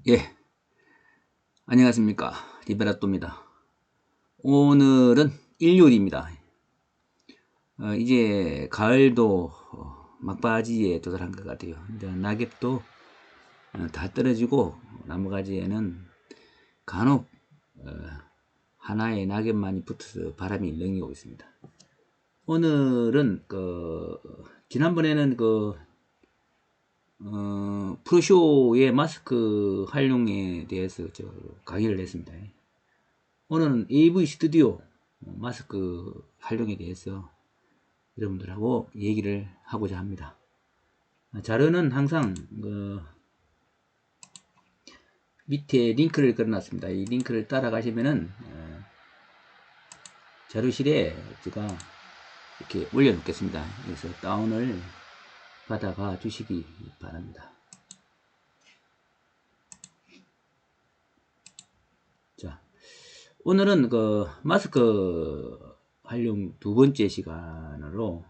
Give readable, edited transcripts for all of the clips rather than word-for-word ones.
예, 안녕하십니까. 리베라또입니다. 오늘은 일요일입니다. 이제 가을도 막바지에 도달한 것 같아요. 이제 낙엽도 다 떨어지고 나무가지에는 간혹 하나의 낙엽만이 붙어서 바람이 능이고 있습니다. 오늘은 지난번에는 프로쇼의 마스크 활용에 대해서 강의를 했습니다. 오늘은 AV 스튜디오 마스크 활용에 대해서 여러분들하고 얘기를 하고자 합니다. 자료는 항상 밑에 링크를 걸어놨습니다. 이 링크를 따라가시면은 자료실에 제가 이렇게 올려놓겠습니다. 그래서 다운을 받아가 주시기 바랍니다. 자, 오늘은 마스크 활용 두 번째 시간으로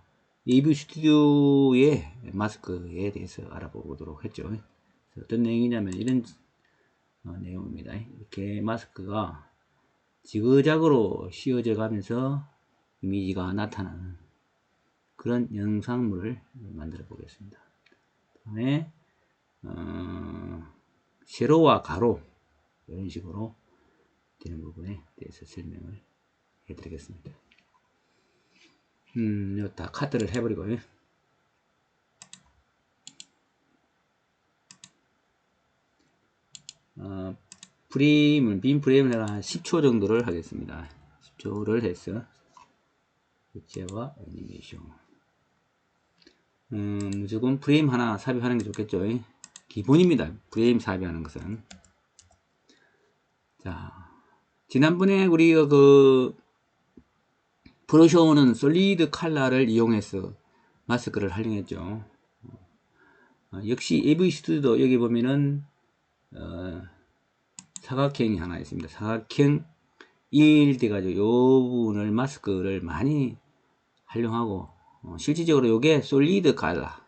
AV 스튜디오의 마스크에 대해서 알아보도록 했죠. 어떤 내용이냐면 이런 내용입니다. 이렇게 마스크가 지그작으로 씌워져 가면서 이미지가 나타나는 그런 영상물을 만들어 보겠습니다. 다음에 세로와 가로 이런 식으로 되는 부분에 대해서 설명을 해드리겠습니다. 이거 다 카트를 해버리고요. 빔 프레임을 한 10초 정도를 하겠습니다. 10초를 해서 액체와 애니메이션. 무조건 프레임 하나 삽입하는 게 좋겠죠. 기본입니다. 프레임 삽입하는 것은. 자, 지난번에 우리가 프로쇼는 솔리드 칼라를 이용해서 마스크를 활용했죠. 역시 AV 스튜디오도 여기 보면은 사각형이 하나 있습니다. 사각형 1 돼가지고 요 부분을 마스크를 많이 활용하고 실질적으로 요게 솔리드 칼라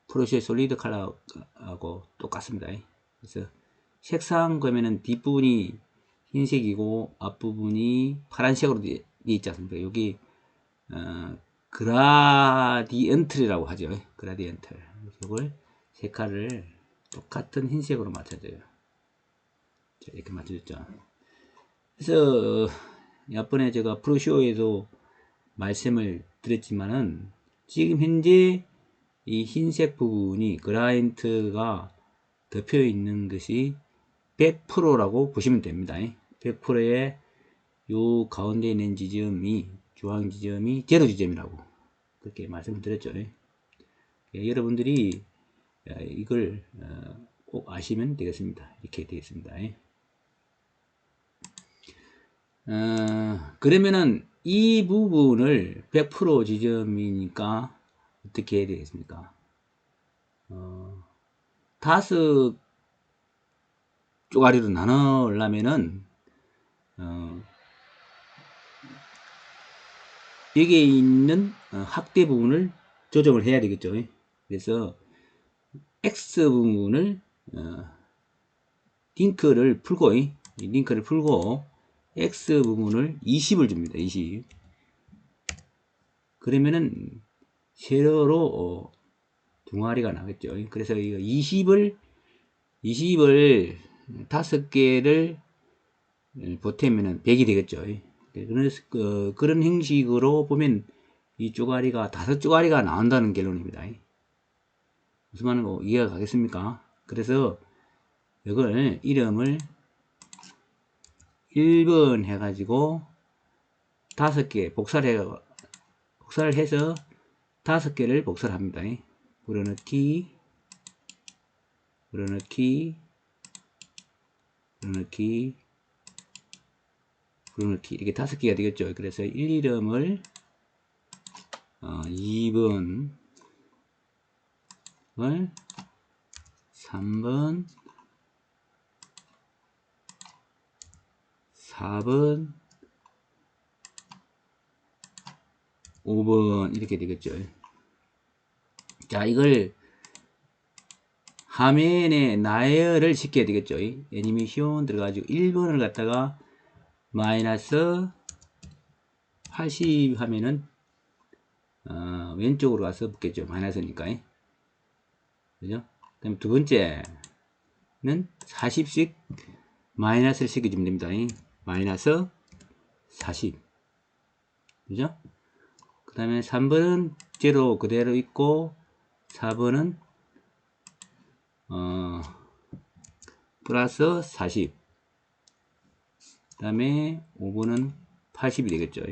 프로쇼의 솔리드 칼라하고 똑같습니다. 그래서 색상 보면은 뒷부분이 흰색이고 앞부분이 파란색으로 되어 있지 않습니까? 여기 그라디언트라고 하죠. 그라디언트. 이걸 색깔을 똑같은 흰색으로 맞춰줘요. 자, 이렇게 맞춰줬죠. 그래서 이번에 제가 프로쇼에도 말씀을 드렸지만은 지금 현재 이 흰색 부분이 그라디언트가 덮여 있는 것이 100%라고 보시면 됩니다. 100%의 요 가운데 있는 지점이 주황 지점이 제로 지점이라고 그렇게 말씀을 드렸죠. 여러분들이 이걸 꼭 아시면 되겠습니다. 이렇게 되겠습니다. 그러면은 이 부분을 100% 지점이니까 어떻게 해야 되겠습니까? 다섯 쪼가리로 나누려면은 여기에 있는 확대 부분을 조정을 해야 되겠죠. 그래서 X 부분을 링크를 풀고 X 부분을 20을 줍니다. 20. 그러면은 세로로 둥아리가 나겠죠. 그래서 이거 20을 5개를 보태면은 100이 되겠죠. 그런 형식으로 보면 이 쪼가리가 5쪼가리가 나온다는 결론입니다. 무슨 말인가 이해가 가겠습니까? 그래서 이걸 이름을 1번 해가지고 5개 복사를 해서 5개를 복사를 합니다. 불어넣기 이렇게 5개가 되겠죠. 그래서 1이름을 2번을 3번 4번 5번 이렇게 되겠죠. 자, 이걸 화면에 나열을 시켜야 되겠죠. 애니메이션 들어가지고 1번을 갖다가 마이너스 80 하면은 왼쪽으로 가서 붙겠죠. 마이너스니까. 그죠? 그 다음에 두 번째는 40씩 마이너스를 시켜주면 됩니다. 마이너스 40. 그죠? 그 다음에 3번은 제로 그대로 있고 4번은 플러스 40. 그 다음에 5번은 80이 되겠죠.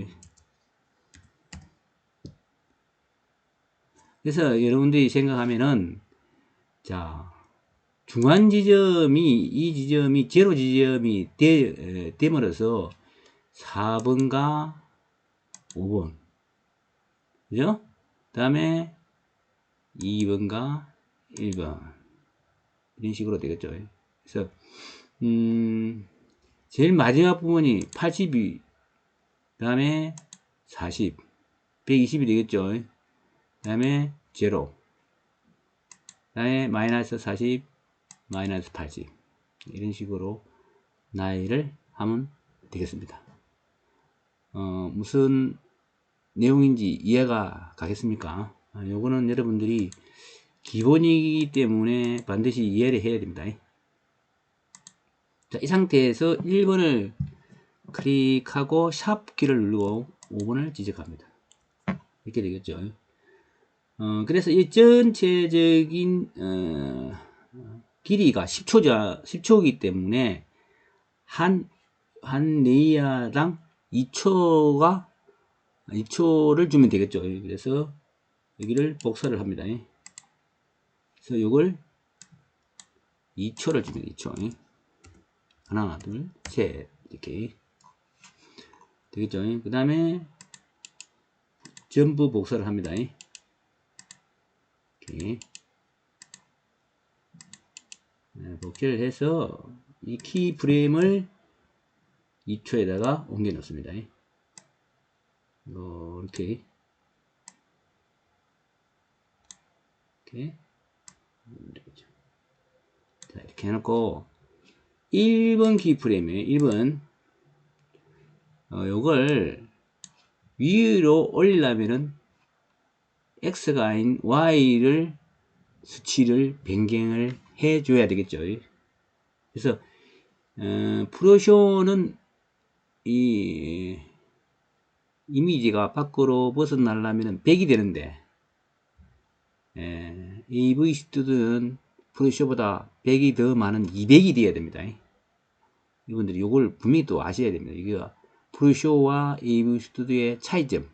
그래서 여러분들이 생각하면은, 자, 중간 지점이, 이 지점이 제로 지점이 됨으로써 4번과 5번. 그죠? 그 다음에 2번과 1번. 이런 식으로 되겠죠. 그래서, 제일 마지막 부분이 82, 그 다음에 40, 120이 되겠죠. 그 다음에 제로, 그 다음에 마이너스 40, 마이너스 80. 이런 식으로 나열을 하면 되겠습니다. 무슨 내용인지 이해가 가겠습니까? 요거는 여러분들이 기본이기 때문에 반드시 이해를 해야 됩니다. 자, 이 상태에서 1번을 클릭하고 샵 키를 누르고 5번을 지적합니다. 이렇게 되겠죠. 그래서 이 전체적인 길이가 10초이기 때문에 한 레이어당 2초를 주면 되겠죠. 그래서 여기를 복사를 합니다. 그래서 이걸 2초를 주면 2초. 하나, 둘, 셋. 이렇게 되겠죠. 그 다음에 전부 복사를 합니다. 이렇게 복제를 해서 이 키 프레임을 2초에다가 옮겨 놓습니다. 이렇게 자, 이렇게 해놓고 1번 키 프레임에 1번 요걸 위로 올리려면은 X가 아닌 Y를 수치를 변경을 해 줘야 되겠죠. 그래서 프로쇼는 이 이미지가 밖으로 벗어나려면 100이 되는데 AV 스튜드는 프로쇼보다 100이 더 많은 200이 되어야 됩니다. 이분들이 이걸 분명히 또 아셔야 됩니다. 이게 프로쇼와 AV 스튜디오의 차이점을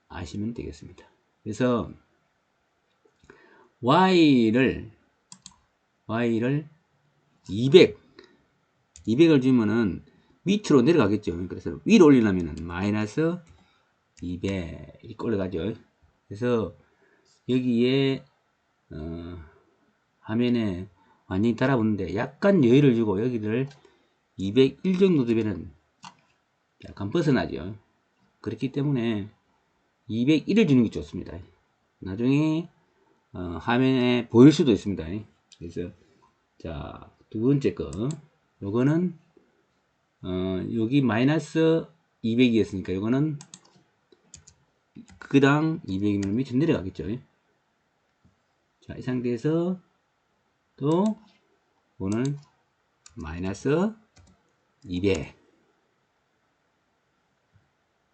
아시면 되겠습니다. 그래서 Y를 200을 주면은 밑으로 내려가겠죠. 그래서 위로 올리려면 마이너스 200 이렇게 올라가죠. 그래서 여기에 화면에 완전히 달아붙는데 약간 여유를 주고 여기를 201 정도 되면은 약간 벗어나죠. 그렇기 때문에 201을 주는 게 좋습니다. 나중에 화면에 보일 수도 있습니다. 그래서 자, 두 번째 거 요거는 여기 마이너스 200이었으니까 요거는 그당 200이면 밑으로 내려가겠죠. 자, 이 상태에서 또 이거는 마이너스 200.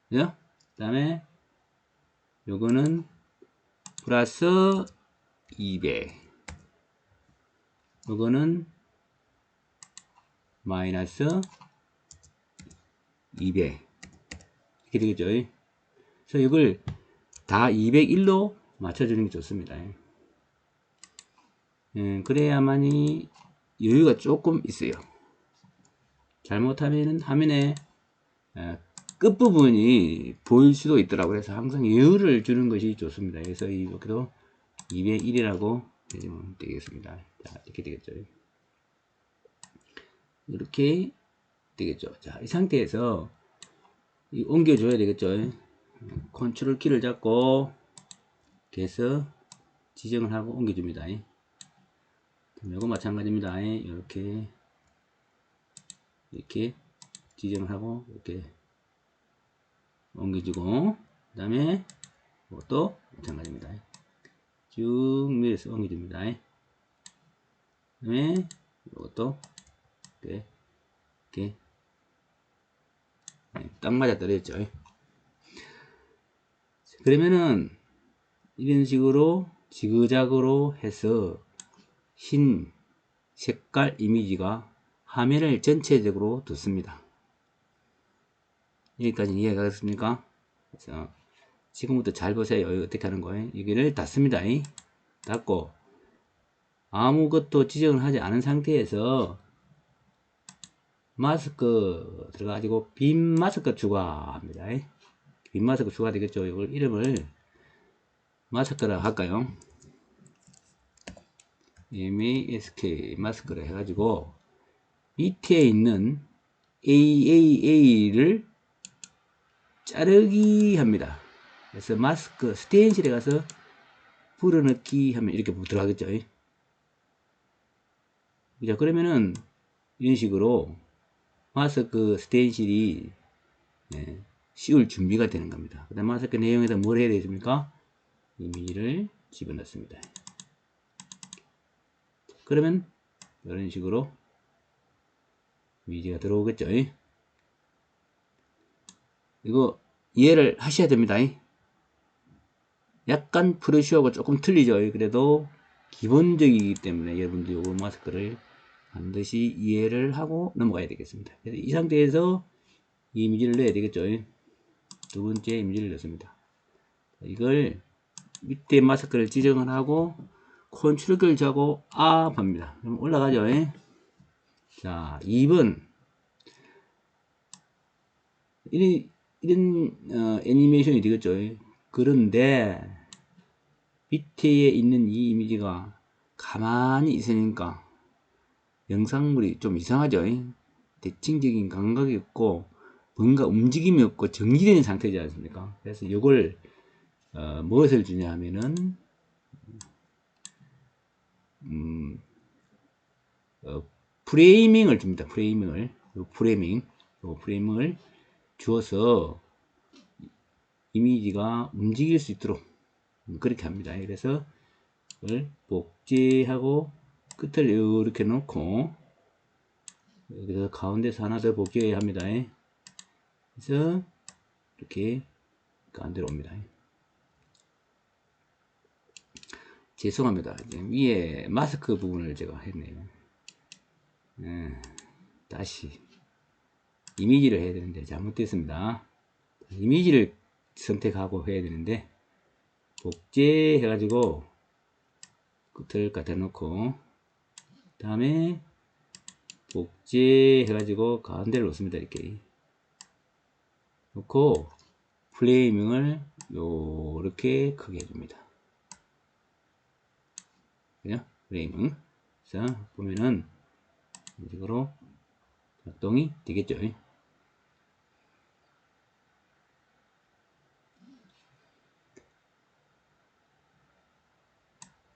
그죠? 그 다음에 요거는 플러스 200. 요거는 마이너스 200. 이렇게 되겠죠. 그래서 이걸 다 201로 맞춰주는 게 좋습니다. 그래야만이 여유가 조금 있어요. 잘못하면은 화면에 끝부분이 보일 수도 있더라고요. 그래서 항상 여유를 주는 것이 좋습니다. 그래서 이렇게도 201이라고 해주면 되겠습니다. 자, 이렇게 되겠죠. 이렇게 되겠죠. 자, 이 상태에서 옮겨줘야 되겠죠. 컨트롤 키를 잡고 이렇게 해서 지정을 하고 옮겨줍니다. 이거 마찬가지입니다. 이렇게 지정을 하고 이렇게 옮겨주고, 그 다음에 이것도 마찬가지입니다. 쭉 밀어서 옮겨줍니다. 그 다음에 이것도 이렇게 딱 맞아 떨어졌죠. 그러면은 이런 식으로 지그자그로 해서 흰 색깔 이미지가 화면을 전체적으로 덮습니다. 여기까지 이해가 가겠습니까? 그래서 지금부터 잘 보세요. 어떻게 하는 거예요? 여기를 닫습니다. 닫고 아무것도 지정을 하지 않은 상태에서 마스크 들어가지고 빈 마스크 추가합니다. 빈 마스크 추가 되겠죠. 이걸 이름을 마스크라 할까요? mask 마스크를 해가지고 밑에 있는 AAA를 자르기 합니다. 그래서 마스크 스텐실에 가서 불어넣기 하면 이렇게 들어가겠죠. 자, 그러면은 이런 식으로 마스크 스텐실이 씌울 준비가 되는 겁니다. 그 다음 마스크 내용에다 뭘 해야 되겠습니까? 이미지를 집어넣습니다. 그러면 이런 식으로 이미지가 들어오겠죠. 이거 이해를 하셔야 됩니다. 약간 프로쇼하고 조금 틀리죠. 그래도 기본적이기 때문에 여러분들 요거 마스크를 반드시 이해를 하고 넘어가야 되겠습니다. 그래서 이 상태에서 이 이미지를 넣어야 되겠죠. 두 번째 이미지를 넣습니다. 이걸 밑에 마스크를 지정을 하고 컨트롤 잡고 업 합니다. 그럼 올라가죠. 자, 2번 이런 애니메이션이 되겠죠. 그런데 밑에 있는 이 이미지가 가만히 있으니까 영상물이 좀 이상하죠. 대칭적인 감각이 없고 뭔가 움직임이 없고 정지된 상태지 않습니까? 그래서 이걸 무엇을 주냐 하면은 프레이밍을 줍니다. 프레이밍을 주어서 이미지가 움직일 수 있도록 그렇게 합니다. 그래서 이걸 복제하고 끝을 이렇게 놓고 여기서 가운데서 하나 더 복제해야 합니다. 그래서 이렇게 가운데로 옵니다. 죄송합니다. 위에 마스크 부분을 제가 했네요. 다시 이미지를 해야 되는데 잘못됐습니다. 이미지를 선택하고 해야 되는데 복제 해가지고 끝을 갖다 놓고 그 다음에 복제 해가지고 가운데를 놓습니다. 이렇게 놓고 프레이밍을 요렇게 크게 해줍니다. 그죠? 프레이밍. 자, 보면은 이런 식으로 작동이 되겠죠.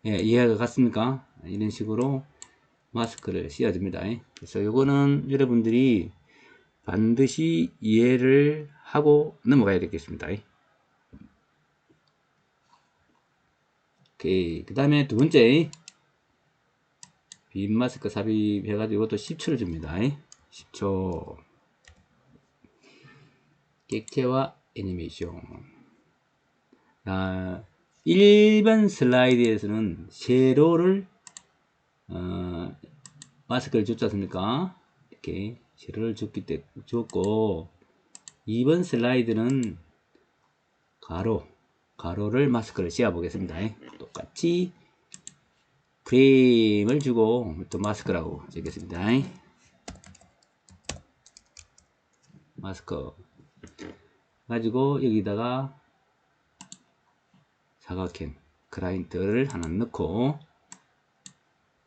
예, 이해가 갔습니까? 이런 식으로 마스크를 씌워줍니다. 그래서 요거는 여러분들이 반드시 이해를 하고 넘어가야 되겠습니다. 오케이. 그 다음에 두 번째, 빈 마스크 삽입해가지고 이것도 10초를 줍니다. 10초. 객체와 애니메이션. 일반 슬라이드에서는 세로를 마스크를 줬지 않습니까? 이렇게 세로를 줬고 2번 슬라이드는 가로를 마스크를 씌워 보겠습니다. 똑같이 프레임을 주고 또 마스크라고 적겠습니다. 마스크 가지고 여기다가 사각형 클라이언트를 하나 넣고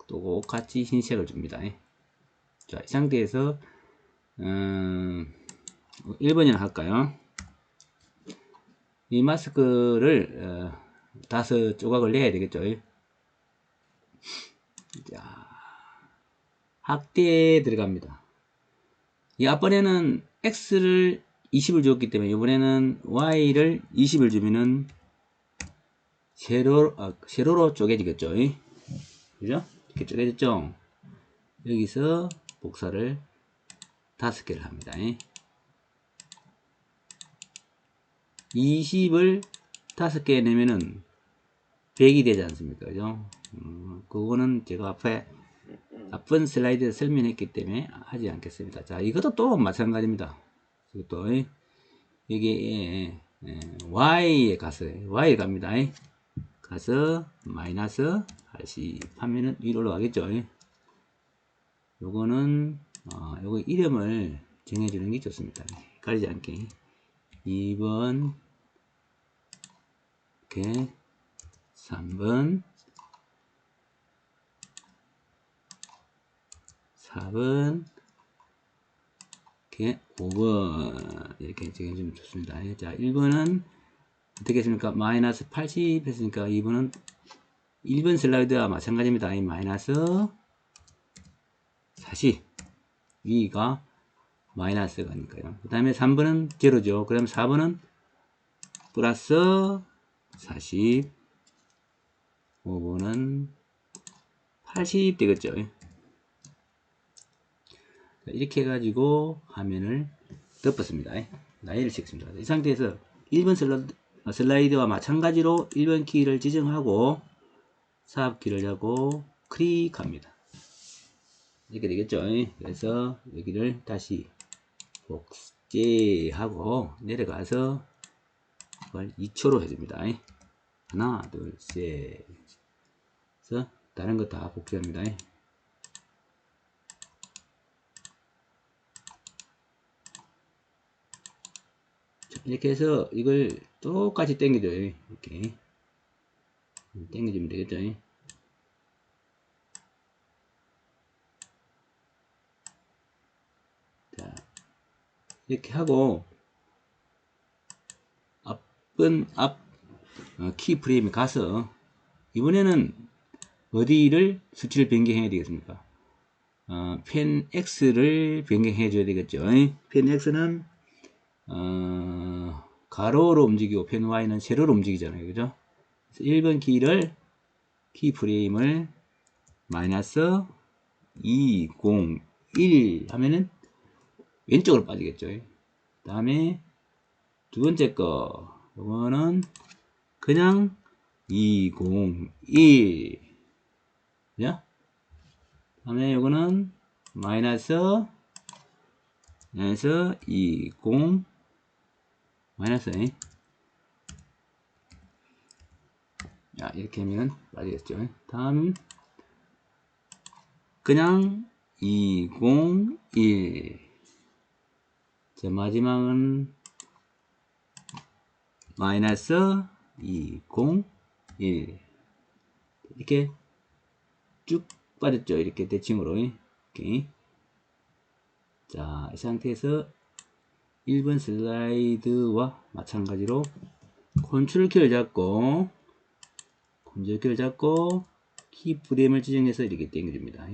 똑같이 흰색을 줍니다. 자, 이 상태에서 1번이나 할까요? 이 마스크를 5 조각을 내야 되겠죠. 자, 확대에 들어갑니다. 이 앞번에는 x를 20을 줬기 때문에 이번에는 y를 20을 주면은 세로로 쪼개지겠죠. 그죠? 이렇게 쪼개졌죠. 여기서 복사를 5개를 합니다. 20을 5개 내면은 100이 되지 않습니까? 그죠? 그거는 제가 앞번 슬라이드에 설명했기 때문에 하지 않겠습니다. 자, 이것도 또 마찬가지입니다. 이것도, 이게, y에 가서, y에 갑니다. 가서, 마이너스 80 하면은 위로 올라가겠죠. 요거는, 요거 이름을 정해주는 게 좋습니다. 가리지 않게. 2번, 이렇게, 3번, 4번, 이렇게 5번 이렇게 정해주면 좋습니다. 자, 1번은 어떻게 했습니까? 마이너스 80 했으니까 2번은 1번 슬라이드와 마찬가지입니다. 마이너스 40 위가 마이너스가 아니까요. 그 다음에 3번은 제로죠. 그 다음에 4번은 플러스 40 5번은 80 되겠죠. 이렇게 해가지고 화면을 덮었습니다. 나이를 찍습니다. 이 상태에서 1번 슬라이드와 마찬가지로 1번 키를 지정하고 사업키를 잡고 클릭합니다. 이렇게 되겠죠. 그래서 여기를 다시 복제하고 내려가서 이걸 2초로 해줍니다. 하나, 둘, 셋. 그래서 다른 거 다 복제합니다. 이렇게 해서 이걸 똑같이 당겨줘요. 이렇게 당겨주면 되겠죠. 자, 이렇게 하고 앞 키프레임에 가서 이번에는 어디를 수치를 변경해야 되겠습니까? 펜 X를 변경해 줘야 되겠죠. 펜 X는 가로로 움직이고 펜 Y는 세로로 움직이잖아요. 그죠? 1번 키 프레임을 마이너스 201 하면은 왼쪽으로 빠지겠죠. 그 다음에 두 번째 거, 이거는 그냥 201. 그죠? 그 다음에 이거는 마이너스 20 마이너스 자, 이렇게 하면 빠지겠죠. 다음 그냥 201. 자, 마지막은 마이너스 201 이렇게 쭉 빠졌죠. 이렇게 대칭으로 이렇게. 자, 이 상태에서 1번 슬라이드와 마찬가지로 컨트롤 키를 잡고 키 프레임을 지정해서 이렇게 당겨줍니다.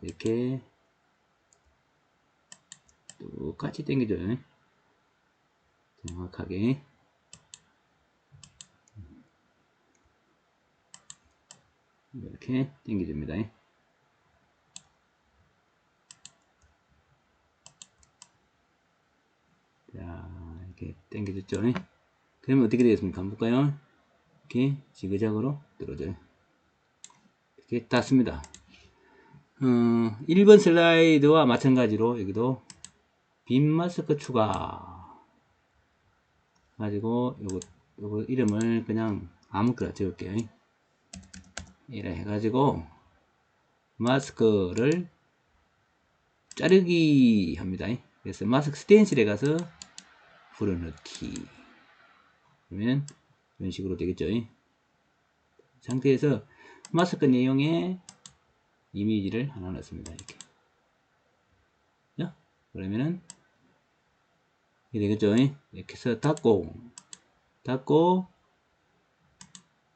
이렇게 똑같이 당겨줘요. 정확하게. 이렇게 당겨줍니다. 자, 이렇게 당겨줬죠. 그러면 어떻게 되겠습니까? 한번 볼까요? 이렇게 지그작으로 떨어져요. 이렇게 닿습니다. 1번 슬라이드와 마찬가지로 여기도 빈 마스크 추가 가지고 요거 이름을 그냥 아무거나 적을게요. 이래 해가지고 마스크를 자르기 합니다. 그래서 마스크 스텐실에 가서 풀어넣기 그러면 이런 식으로 되겠죠. 상태에서 마스크 내용에 이미지를 하나 넣습니다. 이렇게. 그러면은 이렇게 되겠죠. 이렇게 해서 닫고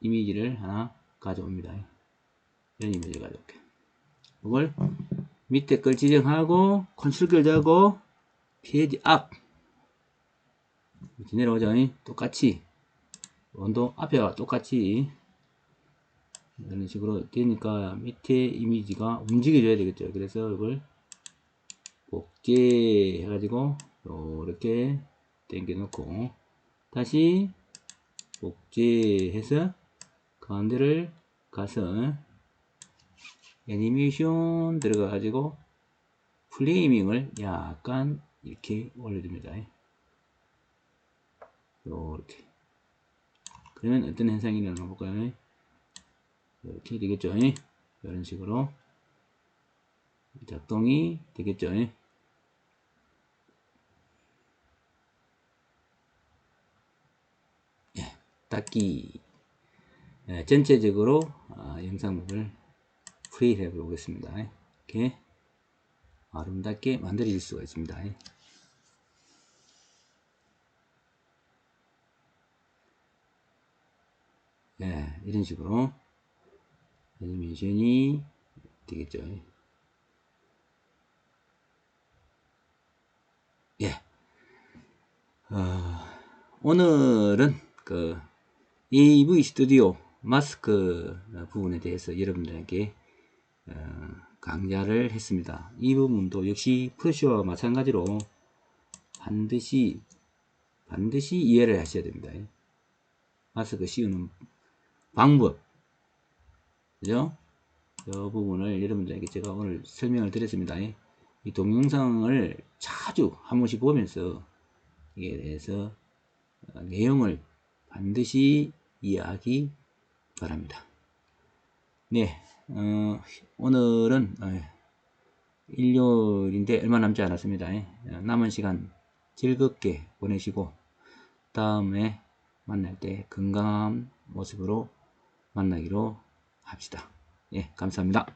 이미지를 하나 가져옵니다. 이런 이미지를 가져올게. 이걸 밑에 걸 지정하고 컨트롤 키를 잡고 페이지 앞 이렇게 내려오죠. 똑같이 온도 앞에와 똑같이 이런 식으로 되니까 밑에 이미지가 움직여줘야 되겠죠. 그래서 이걸 복제 해가지고 이렇게 당겨 놓고 다시 복제해서 가운데를 가서 애니메이션 들어가 가지고 프레이밍을 약간 이렇게 올려줍니다. 이렇게 그러면 어떤 현상이 일어나 볼까요? 이렇게 되겠죠. 이런 식으로 작동이 되겠죠. 닫기. 전체적으로 영상물을 프레이를 해 보겠습니다. 이렇게 아름답게 만들어질 수가 있습니다. 이런 식으로 애니메이션이 되겠죠. 오늘은 그 AV 스튜디오 마스크 부분에 대해서 여러분들에게 강좌를 했습니다. 이 부분도 역시 프로쇼와 마찬가지로 반드시 이해를 하셔야 됩니다. 마스크 씌우는 방법, 그죠? 이 부분을 여러분들에게 제가 오늘 설명을 드렸습니다. 이 동영상을 자주 한 번씩 보면서 이에 대해서 내용을 반드시 이해하기 바랍니다. 네, 오늘은 일요일인데 얼마 남지 않았습니다. 남은 시간 즐겁게 보내시고 다음에 만날 때 건강한 모습으로 만나기로 합시다. 예, 감사합니다.